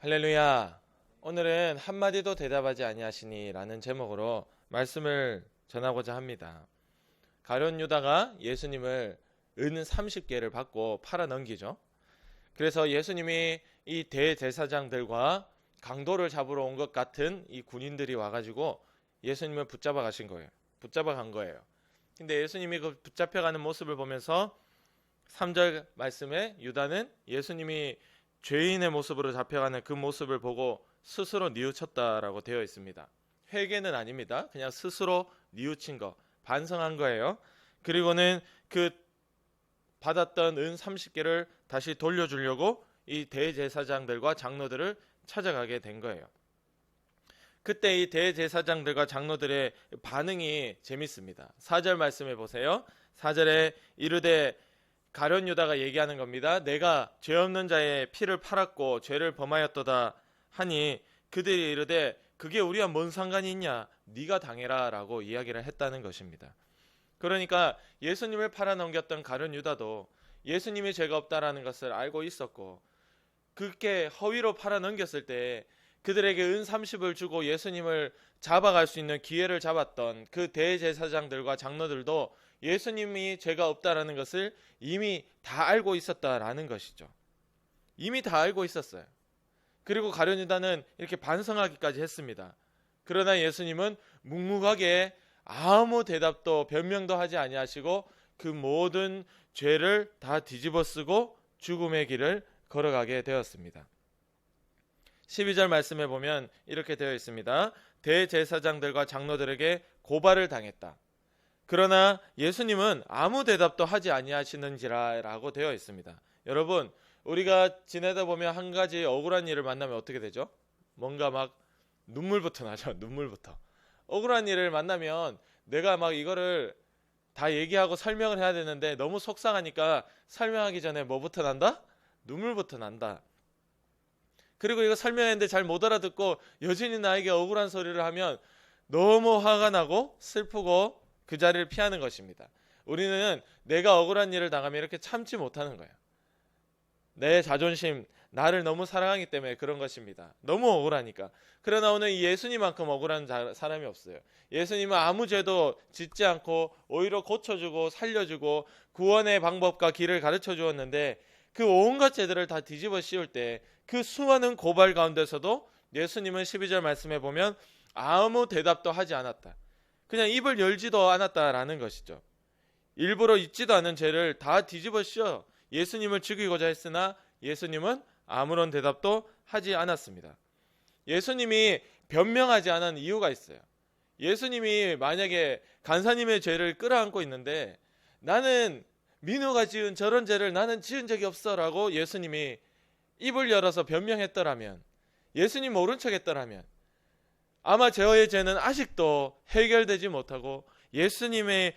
할렐루야. 오늘은 한마디도 대답하지 아니하시니 라는 제목으로 말씀을 전하고자 합니다. 가룟 유다가 예수님을 은 30개를 받고 팔아 넘기죠. 그래서 예수님이 이 대제사장들과 강도를 잡으러 온 것 같은 이 군인들이 와가지고 예수님을 붙잡아 가신 거예요. 붙잡아 간 거예요. 근데 예수님이 그 붙잡혀가는 모습을 보면서 3절 말씀에 유다는 예수님이 죄인의 모습으로 잡혀가는 그 모습을 보고 스스로 뉘우쳤다라고 되어 있습니다. 회개는 아닙니다. 그냥 스스로 뉘우친 거, 반성한 거예요. 그리고는 그 받았던 은 30개를 다시 돌려주려고 이 대제사장들과 장로들을 찾아가게 된 거예요. 그때 이 대제사장들과 장로들의 반응이 재밌습니다. 4절 말씀해 보세요. 4절에 이르되 가룟 유다가 얘기하는 겁니다. 내가 죄 없는 자의 피를 팔았고 죄를 범하였도다 하니 그들이 이르되 그게 우리와 뭔 상관이 있냐, 네가 당해라 라고 이야기를 했다는 것입니다. 그러니까 예수님을 팔아넘겼던 가룟 유다도 예수님이 죄가 없다라는 것을 알고 있었고, 그렇게 허위로 팔아넘겼을 때 그들에게 은 30을 주고 예수님을 잡아갈 수 있는 기회를 잡았던 그 대제사장들과 장로들도 예수님이 죄가 없다라는 것을 이미 다 알고 있었다라는 것이죠. 이미 다 알고 있었어요. 그리고 가룟 유다는 이렇게 반성하기까지 했습니다. 그러나 예수님은 묵묵하게 아무 대답도 변명도 하지 아니하시고 그 모든 죄를 다 뒤집어쓰고 죽음의 길을 걸어가게 되었습니다. 12절 말씀에 보면 이렇게 되어 있습니다. 대제사장들과 장로들에게 고발을 당했다. 그러나 예수님은 아무 대답도 하지 아니하시는지라라고 되어 있습니다. 여러분, 우리가 지내다 보면 한 가지 억울한 일을 만나면 어떻게 되죠? 뭔가 막 눈물부터 나죠. 눈물부터. 억울한 일을 만나면 내가 막 이거를 다 얘기하고 설명을 해야 되는데 너무 속상하니까 설명하기 전에 뭐부터 난다? 눈물부터 난다. 그리고 이거 설명했는데 잘 못 알아듣고 여전히 나에게 억울한 소리를 하면 너무 화가 나고 슬프고 그 자리를 피하는 것입니다. 우리는 내가 억울한 일을 당하면 이렇게 참지 못하는 거예요. 내 자존심, 나를 너무 사랑하기 때문에 그런 것입니다. 너무 억울하니까. 그러나 오늘 예수님만큼 억울한 사람이 없어요. 예수님은 아무 죄도 짓지 않고 오히려 고쳐주고 살려주고 구원의 방법과 길을 가르쳐 주었는데, 그 온갖 죄들을 다 뒤집어 씌울 때 그 수많은 고발 가운데서도 예수님은 12절 말씀에 보면 아무 대답도 하지 않았다. 그냥 입을 열지도 않았다라는 것이죠. 일부러 있지도 않은 죄를 다 뒤집어 씌워 예수님을 죽이고자 했으나 예수님은 아무런 대답도 하지 않았습니다. 예수님이 변명하지 않은 이유가 있어요. 예수님이 만약에 간사님의 죄를 끌어안고 있는데 나는 민호가 지은 저런 죄를 나는 지은 적이 없어 라고 예수님이 입을 열어서 변명했더라면, 예수님 모른 척 했더라면 아마 저의 죄는 아직도 해결되지 못하고 예수님의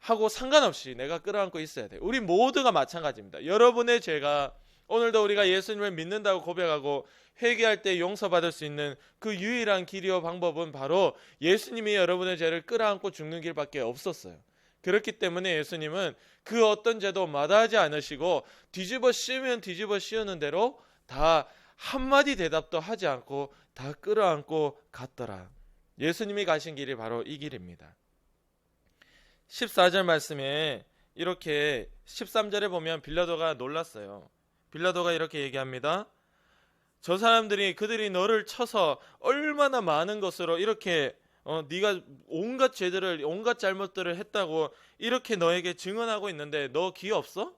하고 상관없이 내가 끌어안고 있어야 돼요. 우리 모두가 마찬가지입니다. 여러분의 죄가, 오늘도 우리가 예수님을 믿는다고 고백하고 회개할 때 용서받을 수 있는 그 유일한 길이요 방법은 바로 예수님이 여러분의 죄를 끌어안고 죽는 길밖에 없었어요. 그렇기 때문에 예수님은 그 어떤 죄도 마다하지 않으시고 뒤집어 씌우면 뒤집어 씌우는 대로 다 한마디 대답도 하지 않고 다 끌어안고 갔더라. 예수님이 가신 길이 바로 이 길입니다. 14절 말씀에 이렇게 13절에 보면 빌라도가 놀랐어요. 빌라도가 이렇게 얘기합니다. 저 사람들이 그들이 너를 쳐서 얼마나 많은 것으로 이렇게 네가 온갖 죄들을 온갖 잘못들을 했다고 이렇게 너에게 증언하고 있는데 너 귀 없어?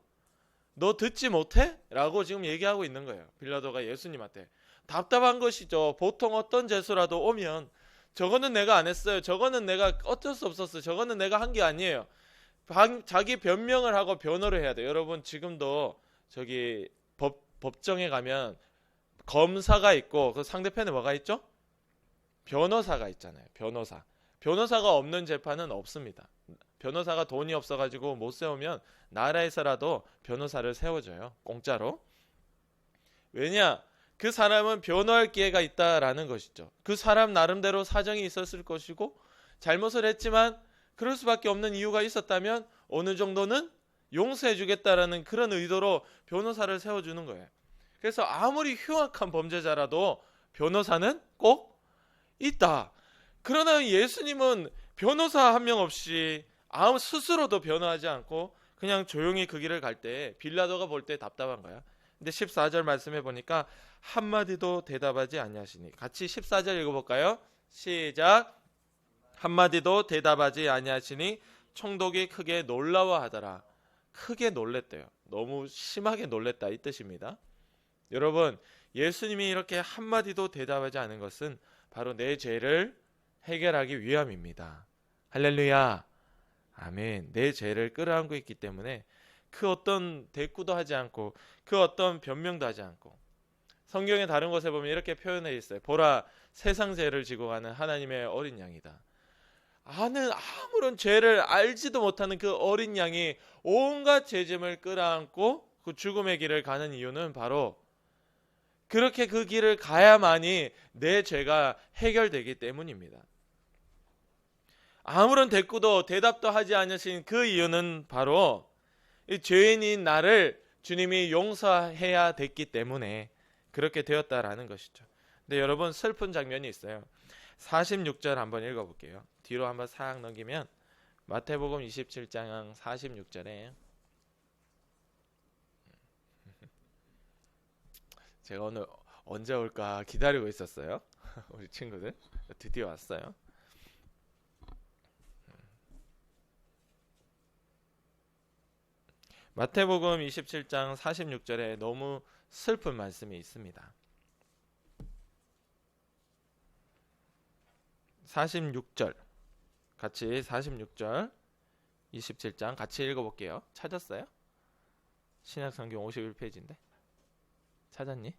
너 듣지 못해? 라고 지금 얘기하고 있는 거예요. 빌라도가 예수님한테. 답답한 것이죠. 보통 어떤 죄수라도 오면 저거는 내가 안 했어요. 저거는 내가 어쩔 수 없었어요. 저거는 내가 한 게 아니에요. 자기 변명을 하고 변호를 해야 돼요. 여러분 지금도 저기 법정에 가면 검사가 있고 그 상대편에 뭐가 있죠? 변호사가 있잖아요. 변호사가 없는 재판은 없습니다. 변호사가 돈이 없어가지고 못 세우면 나라에서라도 변호사를 세워줘요. 공짜로. 왜냐? 그 사람은 변호할 기회가 있다라는 것이죠. 그 사람 나름대로 사정이 있었을 것이고 잘못을 했지만 그럴 수밖에 없는 이유가 있었다면 어느 정도는 용서해 주겠다라는 그런 의도로 변호사를 세워주는 거예요. 그래서 아무리 흉악한 범죄자라도 변호사는 꼭 있다. 그러나 예수님은 변호사 한 명 없이 아무 스스로도 변호하지 않고 그냥 조용히 그 길을 갈 때 빌라도가 볼 때 답답한 거야. 근데 14절 말씀해 보니까 한마디도 대답하지 아니하시니. 같이 14절 읽어볼까요? 시작. 한마디도 대답하지 아니하시니 총독이 크게 놀라워하더라. 크게 놀랬대요. 너무 심하게 놀랬다 이 뜻입니다. 여러분, 예수님이 이렇게 한마디도 대답하지 않은 것은 바로 내 죄를 해결하기 위함입니다. 할렐루야. 아멘. 내 죄를 끌어안고 있기 때문에 그 어떤 대꾸도 하지 않고 그 어떤 변명도 하지 않고, 성경의 다른 곳에 보면 이렇게 표현해 있어요. 보라, 세상 죄를 지고 가는 하나님의 어린 양이다. 아무런 죄를 알지도 못하는 그 어린 양이 온갖 죄짐을 끌어안고 그 죽음의 길을 가는 이유는 바로 그렇게 그 길을 가야만이 내 죄가 해결되기 때문입니다. 아무런 대꾸도 대답도 하지 않으신 그 이유는 바로 이 죄인인 나를 주님이 용서해야 됐기 때문에 그렇게 되었다라는 것이죠. 근데 여러분, 슬픈 장면이 있어요. 46절 한번 읽어볼게요. 뒤로 한번 싹 넘기면 마태복음 27장 46절에 제가 오늘 언제 올까 기다리고 있었어요. 우리 친구들 드디어 왔어요. 마태복음 27장 46절에 너무 슬픈 말씀이 있습니다. 46절 같이 46절 27장 같이 읽어볼게요. 찾았어요? 신약성경 51페이지인데 찾았니?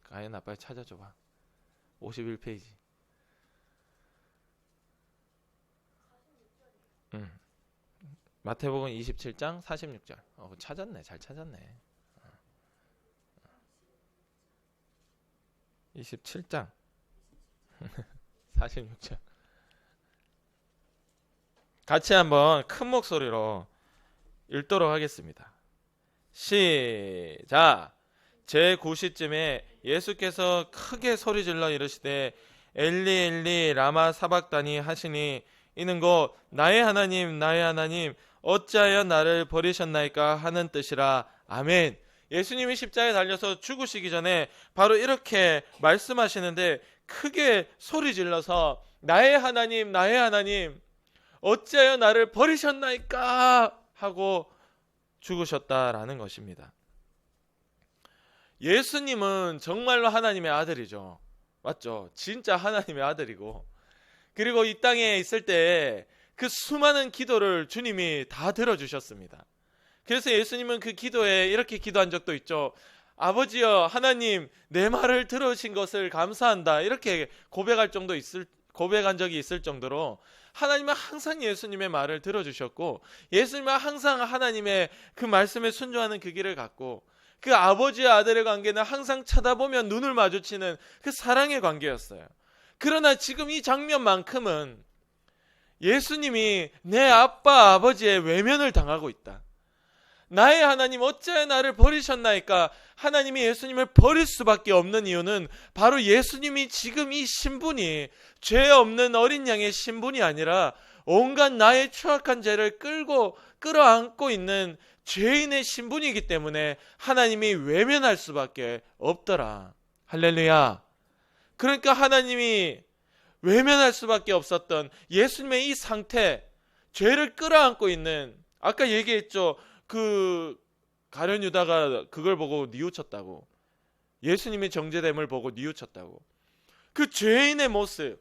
가연 아빠 찾아줘봐. 51페이지. 마태복음 27장 46절. 찾았네. 잘 찾았네. 27장 46절. 같이 한번 큰 목소리로 읽도록 하겠습니다. 시작. 제9시쯤에 예수께서 크게 소리질러 이르시되 엘리 엘리 라마 사박다니 하시니 이는 곧 나의 하나님 나의 하나님 어찌하여 나를 버리셨나이까 하는 뜻이라. 아멘. 예수님이 십자가에 달려서 죽으시기 전에 바로 이렇게 말씀하시는데 크게 소리질러서 나의 하나님 나의 하나님 어찌하여 나를 버리셨나이까 하고 죽으셨다라는 것입니다. 예수님은 정말로 하나님의 아들이죠. 맞죠? 진짜 하나님의 아들이고, 그리고 이 땅에 있을 때 그 수많은 기도를 주님이 다 들어주셨습니다. 그래서 예수님은 그 기도에 이렇게 기도한 적도 있죠. 아버지여 하나님 내 말을 들으신 것을 감사한다. 이렇게 고백한 적이 있을 정도로 하나님은 항상 예수님의 말을 들어주셨고, 예수님은 항상 하나님의 그 말씀에 순종하는 그 길을 갔고, 그 아버지와 아들의 관계는 항상 쳐다보면 눈을 마주치는 그 사랑의 관계였어요. 그러나 지금 이 장면만큼은 예수님이 내 아빠 아버지의 외면을 당하고 있다. 나의 하나님 어찌하여 나를 버리셨나이까. 하나님이 예수님을 버릴 수밖에 없는 이유는 바로 예수님이 지금 이 신분이 죄 없는 어린 양의 신분이 아니라 온갖 나의 추악한 죄를 끌어안고 있는 죄인의 신분이기 때문에 하나님이 외면할 수밖에 없더라. 할렐루야. 그러니까 하나님이 외면할 수밖에 없었던 예수님의 이 상태, 죄를 끌어안고 있는, 아까 얘기했죠. 그 가룟 유다가 그걸 보고 뉘우쳤다고, 예수님의 정죄됨을 보고 뉘우쳤다고. 그 죄인의 모습,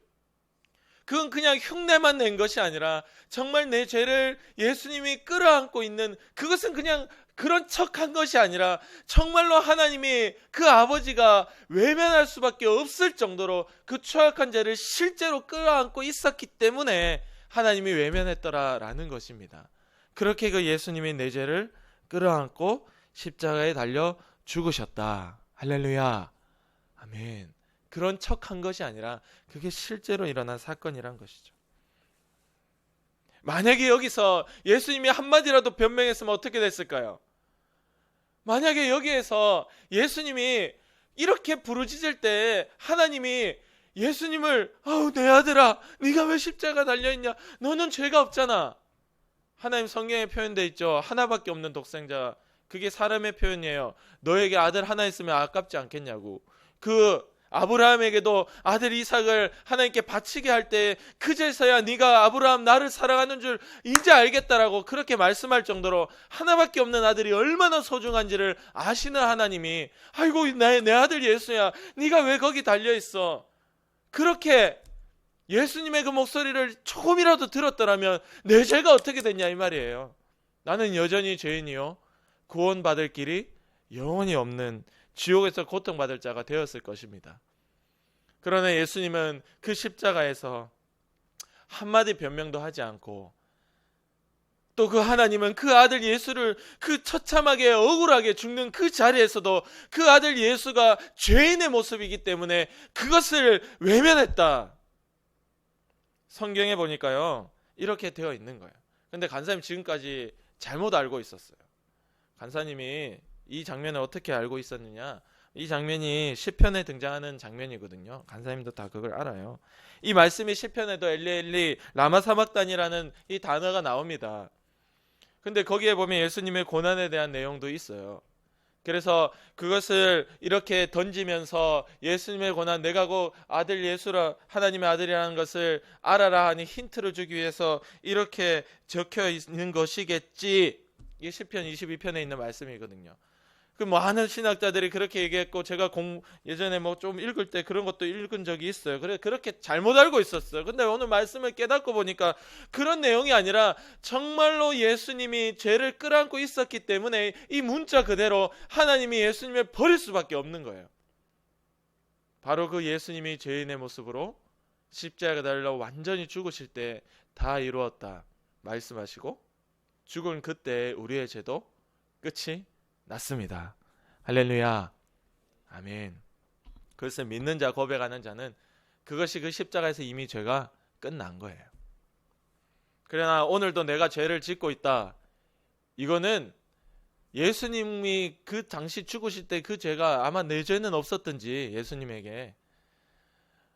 그건 그냥 흉내만 낸 것이 아니라 정말 내 죄를 예수님이 끌어안고 있는, 그것은 그냥 그런 척한 것이 아니라 정말로 하나님이 그 아버지가 외면할 수밖에 없을 정도로 그 추악한 죄를 실제로 끌어안고 있었기 때문에 하나님이 외면했더라라는 것입니다. 그렇게 그 예수님이 내 죄를 끌어안고 십자가에 달려 죽으셨다. 할렐루야. 아멘. 그런 척한 것이 아니라 그게 실제로 일어난 사건이란 것이죠. 만약에 여기서 예수님이 한마디라도 변명했으면 어떻게 됐을까요? 만약에 여기에서 예수님이 이렇게 부르짖을 때 하나님이 예수님을 아우 내 아들아 네가 왜 십자가 달려있냐, 너는 죄가 없잖아. 하나님 성경에 표현되어 있죠. 하나밖에 없는 독생자. 그게 사람의 표현이에요. 너에게 아들 하나 있으면 아깝지 않겠냐고. 그 아브라함에게도 아들 이삭을 하나님께 바치게 할 때 그제서야 네가 아브라함 나를 사랑하는 줄 이제 알겠다라고 그렇게 말씀할 정도로 하나밖에 없는 아들이 얼마나 소중한지를 아시는 하나님이 아이고 내 아들 예수야 네가 왜 거기 달려있어, 그렇게 예수님의 그 목소리를 조금이라도 들었더라면 내 죄가 어떻게 됐냐 이 말이에요. 나는 여전히 죄인이요 구원받을 길이 영원히 없는 지옥에서 고통받을 자가 되었을 것입니다. 그러나 예수님은 그 십자가에서 한마디 변명도 하지 않고, 또 그 하나님은 그 아들 예수를 그 처참하게 억울하게 죽는 그 자리에서도 그 아들 예수가 죄인의 모습이기 때문에 그것을 외면했다. 성경에 보니까요 이렇게 되어 있는 거예요. 근데 간사님 지금까지 잘못 알고 있었어요. 간사님이 이 장면을 어떻게 알고 있었느냐, 이 장면이 시편에 등장하는 장면이거든요. 간사님도 다 그걸 알아요. 이 말씀이 시편에도 엘리 라마 사막단이라는 이 단어가 나옵니다. 근데 거기에 보면 예수님의 고난에 대한 내용도 있어요. 그래서 그것을 이렇게 던지면서 예수님의 고난, 내가 그 아들 예수라 하나님의 아들이라는 것을 알아라 하니 힌트를 주기 위해서 이렇게 적혀 있는 것이겠지. 이게 시편 22편에 있는 말씀이거든요. 그 많은 신학자들이 그렇게 얘기했고, 제가 예전에 뭐 좀 읽을 때 그런 것도 읽은 적이 있어요. 그렇게 잘못 알고 있었어요. 근데 오늘 말씀을 깨닫고 보니까 그런 내용이 아니라 정말로 예수님이 죄를 끌어안고 있었기 때문에 이 문자 그대로 하나님이 예수님을 버릴 수밖에 없는 거예요. 바로 그 예수님이 죄인의 모습으로 십자가에 달려 완전히 죽으실 때 다 이루었다 말씀하시고, 죽은 그때 우리의 죄도 끝이 났습니다. 할렐루야. 아멘. 그것을 믿는 자, 고백하는 자는 그것이 그 십자가에서 이미 죄가 끝난 거예요. 그러나 오늘도 내가 죄를 짓고 있다, 이거는 예수님이 그 당시 죽으실 때 그 죄가 아마 내 죄는 없었든지 예수님에게,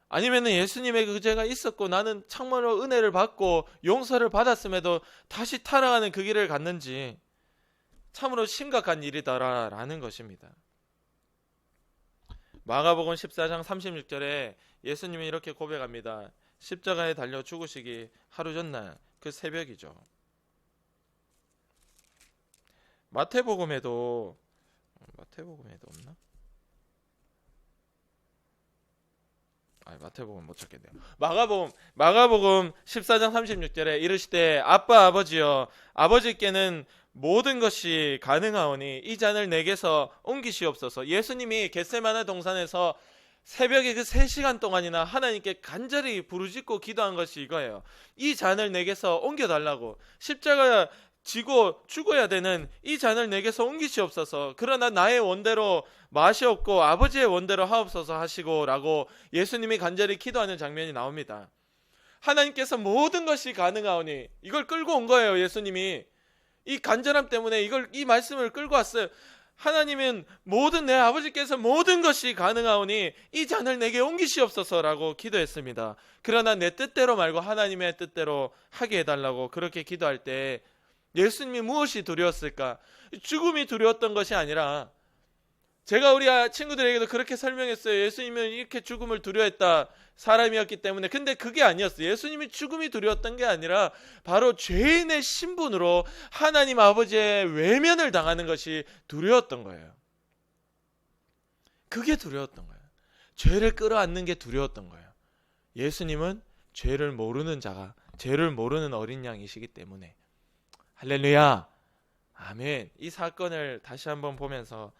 아니면 예수님의 그 죄가 있었고 나는 참으로 은혜를 받고 용서를 받았음에도 다시 타락하는 그 길을 갔는지 참으로 심각한 일이다라는 것입니다. 마가복음 14장 36절에 예수님이 이렇게 고백합니다. 십자가에 달려 죽으시기 하루 전날 그 새벽이죠. 마태복음에도 없나? 마태복음 못 찾겠네요. 마가복음 14장 36절에 이르시되 아빠 아버지여 아버지께는 모든 것이 가능하오니 이 잔을 내게서 옮기시옵소서. 예수님이 겟세마네 동산에서 새벽에 그 3시간 동안이나 하나님께 간절히 부르짖고 기도한 것이 이거예요. 이 잔을 내게서 옮겨달라고, 십자가 지고 죽어야 되는 이 잔을 내게서 옮기시옵소서. 그러나 나의 원대로 마시옵고 아버지의 원대로 하옵소서 하시고 라고 예수님이 간절히 기도하는 장면이 나옵니다. 하나님께서 모든 것이 가능하오니, 이걸 끌고 온 거예요. 예수님이 이 간절함 때문에 이 말씀을 끌고 왔어요. 하나님은 내 아버지께서 모든 것이 가능하오니 이 잔을 내게 옮기시옵소서라고 기도했습니다. 그러나 내 뜻대로 말고 하나님의 뜻대로 하게 해달라고 그렇게 기도할 때 예수님이 무엇이 두려웠을까? 죽음이 두려웠던 것이 아니라, 제가 우리 친구들에게도 그렇게 설명했어요. 예수님은 이렇게 죽음을 두려워했다, 사람이었기 때문에. 근데 그게 아니었어요. 예수님이 죽음이 두려웠던 게 아니라 바로 죄인의 신분으로 하나님 아버지의 외면을 당하는 것이 두려웠던 거예요. 그게 두려웠던 거예요. 죄를 끌어안는 게 두려웠던 거예요. 예수님은 죄를 모르는 자가, 죄를 모르는 어린 양이시기 때문에. 할렐루야. 아멘. 이 사건을 다시 한번 보면서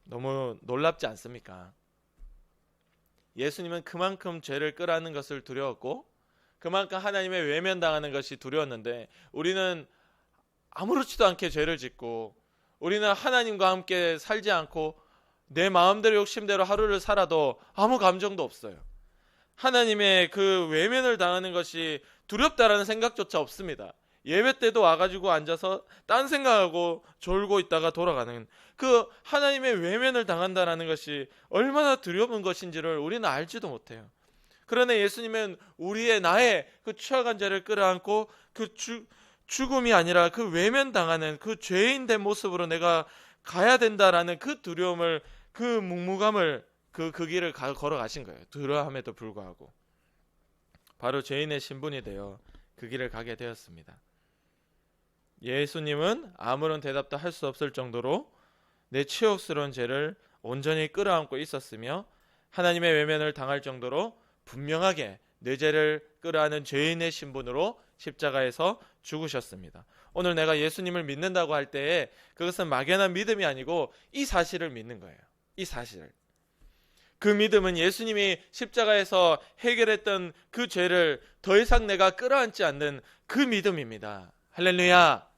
너무 놀랍지 않습니까? 예수님은 그만큼 죄를 끌어안는 것을 두려웠고 그만큼 하나님의 외면당하는 것이 두려웠는데, 우리는 아무렇지도 않게 죄를 짓고 우리는 하나님과 함께 살지 않고 내 마음대로 욕심대로 하루를 살아도 아무 감정도 없어요. 하나님의 그 외면을 당하는 것이 두렵다라는 생각조차 없습니다. 예배 때도 와가지고 앉아서 딴 생각하고 졸고 있다가 돌아가는 그 하나님의 외면을 당한다라는 것이 얼마나 두려운 것인지를 우리는 알지도 못해요. 그러나 예수님은 나의 그 추악한 죄를 끌어안고 그 죽음이 아니라 그 외면당하는 그 죄인 된 모습으로 내가 가야 된다라는 그 두려움을, 그 묵묵함을 그 길을 걸어가신 거예요. 두려움에도 불구하고 바로 죄인의 신분이 되어 그 길을 가게 되었습니다. 예수님은 아무런 대답도 할 수 없을 정도로 내 치욕스러운 죄를 온전히 끌어안고 있었으며 하나님의 외면을 당할 정도로 분명하게 내 죄를 끌어안은 죄인의 신분으로 십자가에서 죽으셨습니다. 오늘 내가 예수님을 믿는다고 할 때에 그것은 막연한 믿음이 아니고 이 사실을 믿는 거예요. 이 사실을. 그 믿음은 예수님이 십자가에서 해결했던 그 죄를 더 이상 내가 끌어안지 않는 그 믿음입니다. 할렐루야.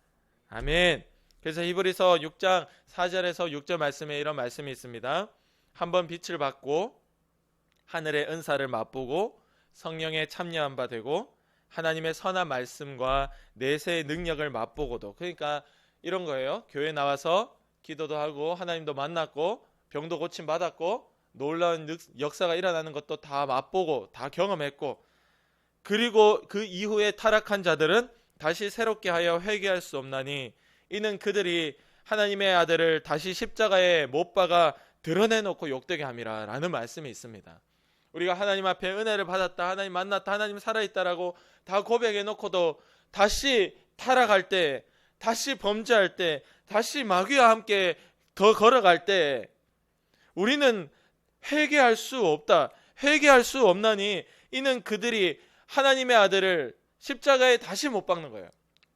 아멘. 그래서 히브리서 6장 4절에서 6절 말씀에 이런 말씀이 있습니다. 한번 빛을 받고 하늘의 은사를 맛보고 성령에 참여한 바 되고 하나님의 선한 말씀과 내세의 능력을 맛보고도, 그러니까 이런 거예요. 교회 나와서 기도도 하고 하나님도 만났고 병도 고침 받았고 놀라운 역사가 일어나는 것도 다 맛보고 다 경험했고, 그리고 그 이후에 타락한 자들은 다시 새롭게 하여 회개할 수 없나니 이는 그들이 하나님의 아들을 다시 십자가에 못 박아 드러내놓고 욕되게 함이라 라는 말씀이 있습니다. 우리가 하나님 앞에 은혜를 받았다, 하나님 만났다, 하나님 살아있다라고 다 고백해놓고도 다시 타락할 때, 다시 범죄할 때, 다시 마귀와 함께 더 걸어갈 때 우리는 회개할 수 없다, 회개할 수 없나니 이는 그들이 하나님의 아들을 십자가에 다시 못 박는 거예요.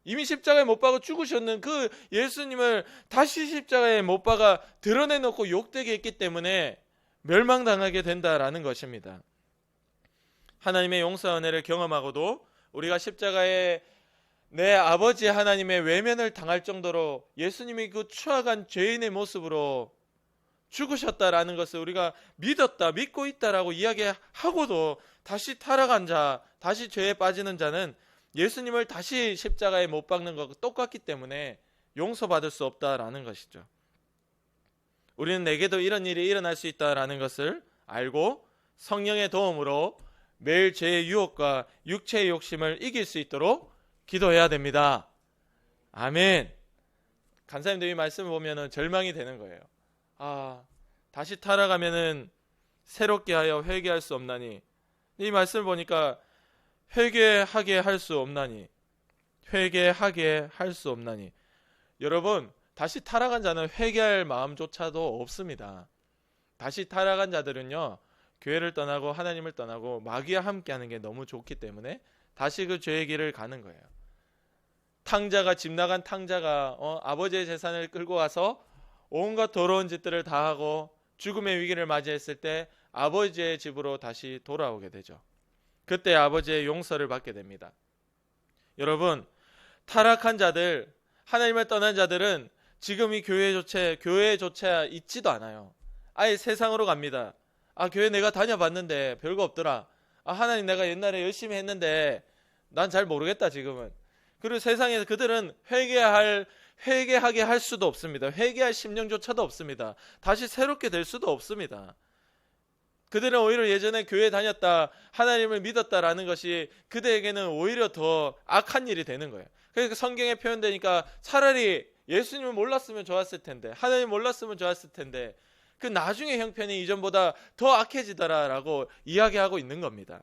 이미 십자가에 못 박아 죽으셨는 그 예수님을 다시 십자가에 못 박아 드러내놓고 욕되게 했기 때문에 멸망당하게 된다라는 것입니다. 하나님의 용서 은혜를 경험하고도 우리가 십자가에 내 아버지 하나님의 외면을 당할 정도로 예수님이 그 추악한 죄인의 모습으로 죽으셨다라는 것을 우리가 믿었다, 믿고 있다라고 이야기하고도 다시 타락한 자, 다시 죄에 빠지는 자는 예수님을 다시 십자가에 못 박는 것과 똑같기 때문에 용서받을 수 없다라는 것이죠. 우리는 내게도 이런 일이 일어날 수 있다라는 것을 알고 성령의 도움으로 매일 죄의 유혹과 육체의 욕심을 이길 수 있도록 기도해야 됩니다. 아멘. 간사님들 이 말씀을 보면 절망이 되는 거예요. 다시 타락하면은 새롭게 하여 회개할 수 없나니, 이 말씀을 보니까 회개하게 할 수 없나니, 회개하게 할 수 없나니. 여러분, 다시 타락한 자는 회개할 마음조차도 없습니다. 다시 타락한 자들은요, 교회를 떠나고 하나님을 떠나고 마귀와 함께하는 게 너무 좋기 때문에 다시 그 죄의 길을 가는 거예요. 집 나간 탕자가 아버지의 재산을 끌고 와서 온갖 더러운 짓들을 다 하고 죽음의 위기를 맞이했을 때 아버지의 집으로 다시 돌아오게 되죠. 그때 아버지의 용서를 받게 됩니다. 여러분, 타락한 자들, 하나님을 떠난 자들은 지금 이 교회조차 있지도 않아요. 아예 세상으로 갑니다. 교회 내가 다녀봤는데 별거 없더라. 하나님 내가 옛날에 열심히 했는데 난 잘 모르겠다 지금은. 그리고 세상에서 그들은 회개하게 할 수도 없습니다. 회개할 심령조차도 없습니다. 다시 새롭게 될 수도 없습니다. 그들은 오히려 예전에 교회 다녔다, 하나님을 믿었다라는 것이 그들에게는 오히려 더 악한 일이 되는 거예요. 그러니까 성경에 표현되니까 차라리 예수님을 몰랐으면 좋았을 텐데, 하나님 몰랐으면 좋았을 텐데, 그 나중에 형편이 이전보다 더 악해지더라라고 이야기하고 있는 겁니다.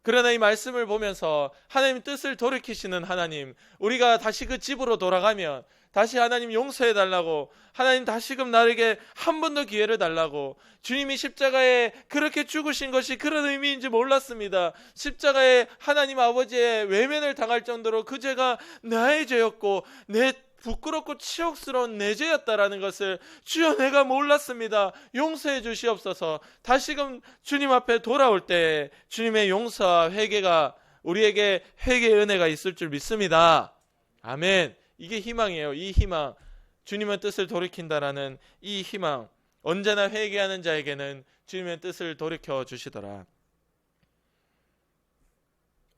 그러나 이 말씀을 보면서 하나님 뜻을 돌이키시는 하나님, 우리가 다시 그 집으로 돌아가면 다시 하나님 용서해 달라고, 하나님 다시금 나에게 한 번 더 기회를 달라고, 주님이 십자가에 그렇게 죽으신 것이 그런 의미인지 몰랐습니다. 십자가에 하나님 아버지의 외면을 당할 정도로 그 죄가 나의 죄였고 내 부끄럽고 치욕스러운 내 죄였다라는 것을 주여 내가 몰랐습니다. 용서해 주시옵소서. 다시금 주님 앞에 돌아올 때 주님의 용서와 회개가 우리에게 회개의 은혜가 있을 줄 믿습니다. 아멘. 이게 희망이에요. 이 희망, 주님의 뜻을 돌이킨다라는 이 희망, 언제나 회개하는 자에게는 주님의 뜻을 돌이켜 주시더라.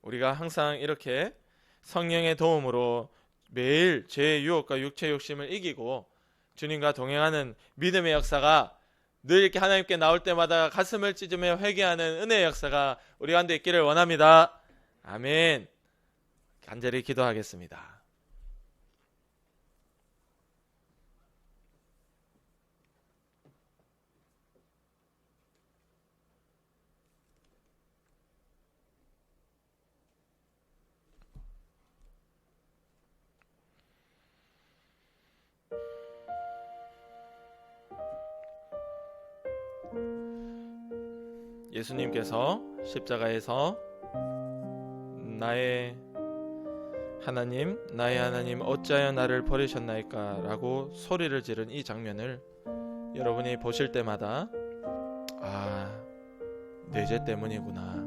우리가 항상 이렇게 성령의 도움으로 매일 죄의 유혹과 육체의 욕심을 이기고 주님과 동행하는 믿음의 역사가 늘 이렇게 하나님께 나올 때마다 가슴을 찢으며 회개하는 은혜의 역사가 우리 가운데 있기를 원합니다. 아멘. 간절히 기도하겠습니다. 예수님께서 십자가에서 나의 하나님 어찌하여 나를 버리셨나이까 라고 소리를 지른 이 장면을 여러분이 보실 때마다 내 죄 때문이구나.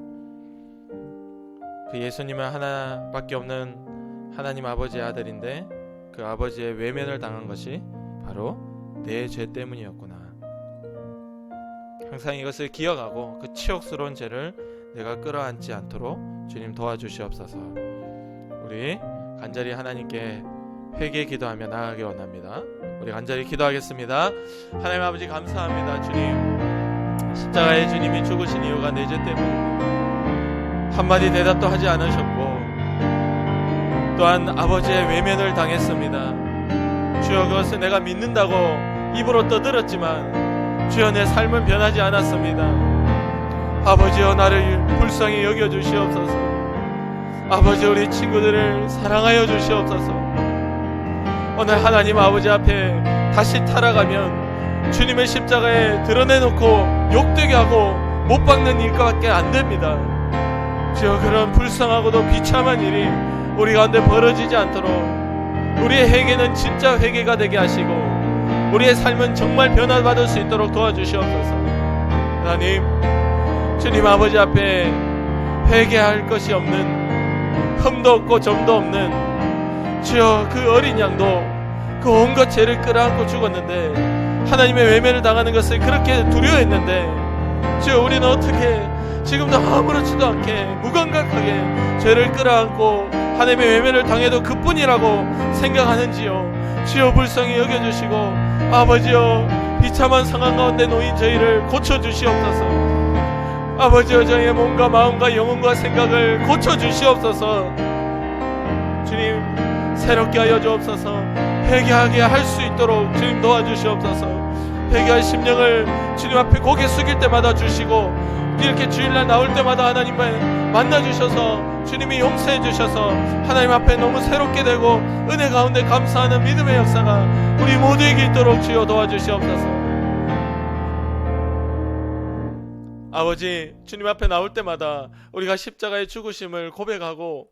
그 예수님은 하나밖에 없는 하나님 아버지의 아들인데 그 아버지의 외면을 당한 것이 바로 내 죄 때문이었구나. 항상 이것을 기억하고 그 치욕스러운 죄를 내가 끌어안지 않도록 주님 도와주시옵소서. 우리 간절히 하나님께 회개 기도하며 나아가기 원합니다. 우리 간절히 기도하겠습니다. 하나님 아버지 감사합니다. 주님, 십자가에 주님이 죽으신 이유가 내 죄 때문입니다. 한마디 대답도 하지 않으셨고 또한 아버지의 외면을 당했습니다. 주여, 그것을 내가 믿는다고 입으로 떠들었지만 주여, 내 삶은 변하지 않았습니다. 아버지여, 나를 불쌍히 여겨주시옵소서. 아버지, 우리 친구들을 사랑하여 주시옵소서. 오늘 하나님 아버지 앞에 다시 타락하면 주님의 십자가에 드러내놓고 욕되게 하고 못 박는 일밖에 안 됩니다. 주여, 그런 불쌍하고도 비참한 일이 우리 가운데 벌어지지 않도록 우리의 회개는 진짜 회개가 되게 하시고 우리의 삶은 정말 변화받을 수 있도록 도와주시옵소서. 하나님, 주님 아버지 앞에 회개할 것이 없는, 흠도 없고 점도 없는 주여, 그 어린 양도 그 온갖 죄를 끌어안고 죽었는데 하나님의 외면을 당하는 것을 그렇게 두려워했는데 주여, 우리는 어떻게 지금도 아무렇지도 않게 무감각하게 죄를 끌어안고 하나님의 외면을 당해도 그뿐이라고 생각하는지요. 주여, 불쌍히 여겨주시고 아버지여, 비참한 상황 가운데 놓인 저희를 고쳐주시옵소서. 아버지여, 저희의 몸과 마음과 영혼과 생각을 고쳐주시옵소서. 주님, 새롭게 하여 주옵소서. 회개하게 할 수 있도록 주님 도와주시옵소서. 회개할 심령을 주님 앞에 고개 숙일 때마다 주시고 이렇게 주일날 나올 때마다 하나님을 만나주셔서 주님이 용서해 주셔서 하나님 앞에 너무 새롭게 되고 은혜 가운데 감사하는 믿음의 역사가 우리 모두에게 있도록 주여 도와주시옵소서. 아버지, 주님 앞에 나올 때마다 우리가 십자가의 죽으심을 고백하고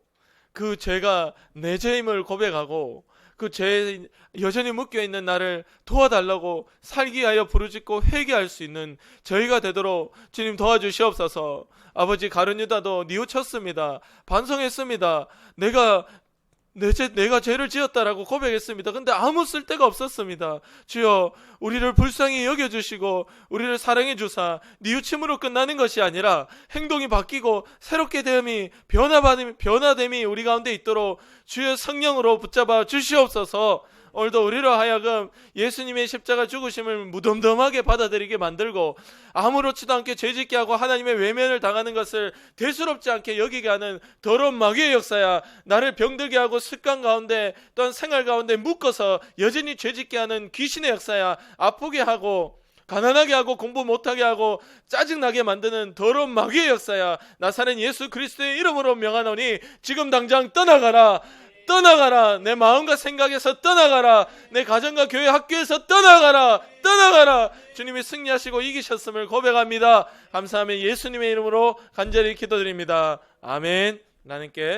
그 죄가 내 죄임을 고백하고 그 죄에 여전히 묶여있는 나를 도와달라고 살기 위하여 부르짖고 회개할 수 있는 저희가 되도록 주님 도와주시옵소서. 아버지, 가룟 유다도 뉘우쳤습니다. 반성했습니다. 내가 죄를 지었다라고 고백했습니다. 근데 아무 쓸데가 없었습니다. 주여, 우리를 불쌍히 여겨주시고 우리를 사랑해 주사 뉘우침으로 끝나는 것이 아니라 행동이 바뀌고 새롭게 되음이 변화됨이 우리 가운데 있도록 주여 성령으로 붙잡아 주시옵소서. 오늘도 우리로 하여금 예수님의 십자가 죽으심을 무덤덤하게 받아들이게 만들고 아무렇지도 않게 죄짓게 하고 하나님의 외면을 당하는 것을 대수롭지 않게 여기게 하는 더러운 마귀의 역사야. 나를 병들게 하고 습관 가운데 또한 생활 가운데 묶어서 여전히 죄짓게 하는 귀신의 역사야. 아프게 하고 가난하게 하고 공부 못하게 하고 짜증나게 만드는 더러운 마귀의 역사야. 나사렛 예수 그리스도의 이름으로 명하노니 지금 당장 떠나가라. 떠나가라. 내 마음과 생각에서 떠나가라. 내 가정과 교회 학교에서 떠나가라. 떠나가라. 주님이 승리하시고 이기셨음을 고백합니다. 감사하며 예수님의 이름으로 간절히 기도드립니다. 아멘. 하나님께